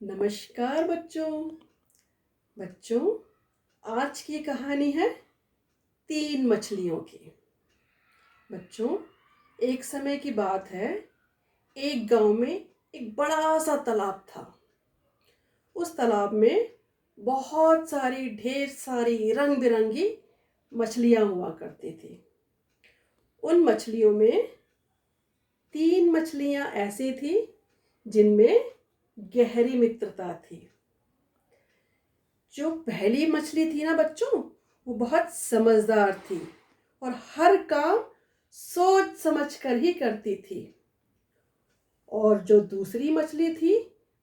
नमस्कार बच्चों आज की कहानी है 3 मछलियों की। बच्चों, एक समय की बात है, एक गांव में एक बड़ा सा तालाब था। उस तालाब में बहुत सारी ढेर सारी रंग बिरंगी मछलियां हुआ करती थी। उन मछलियों में 3 मछलियां ऐसी थी जिनमें गहरी मित्रता थी। जो पहली मछली थी ना बच्चों, वो बहुत समझदार थी और हर काम सोच समझ कर ही करती थी। और जो दूसरी मछली थी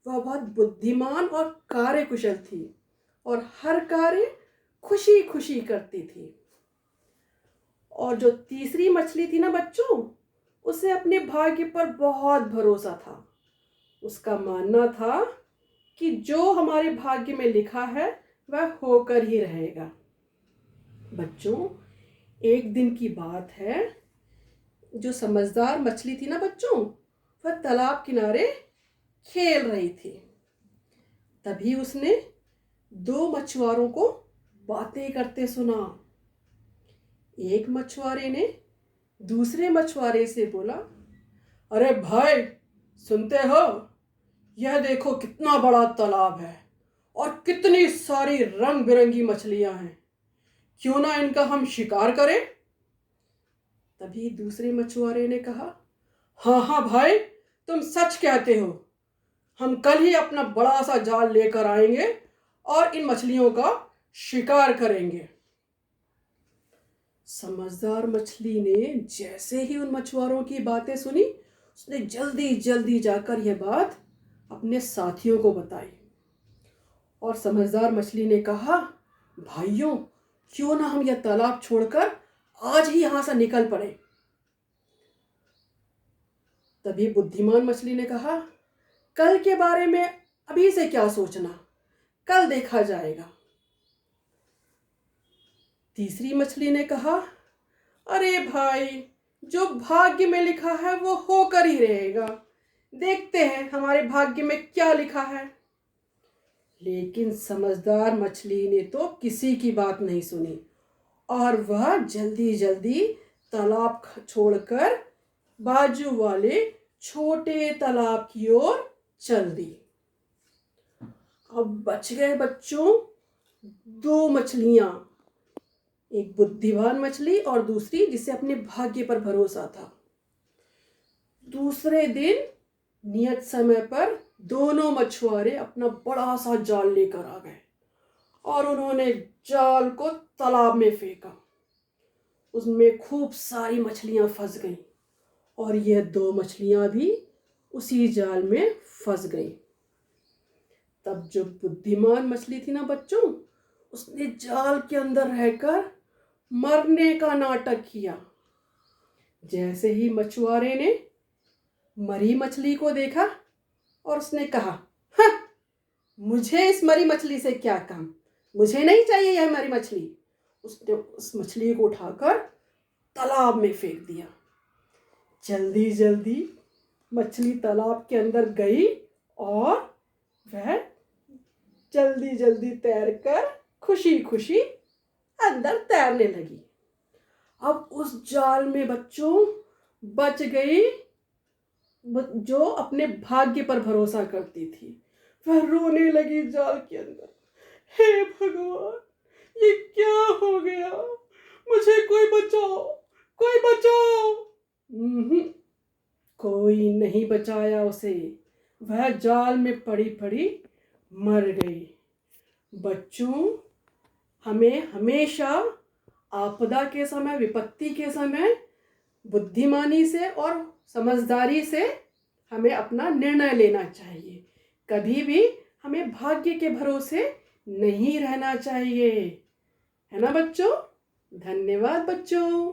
वह बहुत बुद्धिमान और कार्यकुशल थी और हर कार्य खुशी खुशी करती थी। और जो तीसरी मछली थी ना बच्चों, उसे अपने भाग्य पर बहुत भरोसा था। उसका मानना था कि जो हमारे भाग्य में लिखा है वह होकर ही रहेगा। बच्चों, एक दिन की बात है, जो समझदार मछली थी ना बच्चों, वह तालाब किनारे खेल रही थी। तभी उसने 2 मछुआरों को बातें करते सुना। एक मछुआरे ने दूसरे मछुआरे से बोला, अरे भाई, सुनते हो? यह देखो कितना बड़ा तालाब है और कितनी सारी रंग बिरंगी मछलियां हैं। क्यों ना इनका हम शिकार करें? तभी दूसरे मछुआरे ने कहा, हाँ हाँ भाई, तुम सच कहते हो। हम कल ही अपना बड़ा सा जाल लेकर आएंगे और इन मछलियों का शिकार करेंगे। समझदार मछली ने जैसे ही उन मछुआरों की बातें सुनी, उसने जल्दी जल्दी जाकर यह बात अपने साथियों को बताई। और समझदार मछली ने कहा, भाइयों, क्यों ना हम यह तालाब छोड़कर आज ही यहां से निकल पड़े। तभी बुद्धिमान मछली ने कहा, कल के बारे में अभी से क्या सोचना, कल देखा जाएगा। तीसरी मछली ने कहा, अरे भाई, जो भाग्य में लिखा है वो होकर ही रहेगा। देखते हैं हमारे भाग्य में क्या लिखा है। लेकिन समझदार मछली ने तो किसी की बात नहीं सुनी और वह जल्दी जल्दी तालाब छोड़कर बाजू वाले छोटे तालाब की ओर चल दी। अब बच गए बच्चों 2 मछलियां, एक बुद्धिमान मछली और दूसरी जिसे अपने भाग्य पर भरोसा था। दूसरे दिन नियत समय पर दोनों मछुआरे अपना बड़ा सा जाल लेकर आ गए और उन्होंने जाल को तालाब में फेंका। उसमें खूब सारी मछलियां फंस गईं और यह 2 मछलियां भी उसी जाल में फंस गईं। तब जो बुद्धिमान मछली थी ना बच्चों, उसने जाल के अंदर रहकर मरने का नाटक किया। जैसे ही मछुआरे ने मरी मछली को देखा और उसने कहा, हाँ, मुझे इस मरी मछली से क्या काम, मुझे नहीं चाहिए यह मरी मछली। उसने उस मछली को उठाकर तालाब में फेंक दिया। जल्दी जल्दी मछली तालाब के अंदर गई और वह जल्दी जल्दी तैरकर खुशी खुशी अंदर तैरने लगी। अब उस जाल में बच्चों बच गई जो अपने भाग्य पर भरोसा करती थी। वह रोने लगी जाल के अंदर, हे भगवान, ये क्या हो गया, मुझे कोई बचाओ, कोई बचाओ। कोई नहीं बचाया उसे, वह जाल में पड़ी पड़ी मर गई। बच्चों, हमें हमेशा आपदा के समय, विपत्ति के समय बुद्धिमानी से और समझदारी से हमें अपना निर्णय लेना चाहिए। कभी भी हमें भाग्य के भरोसे नहीं रहना चाहिए, है ना बच्चों? धन्यवाद बच्चों।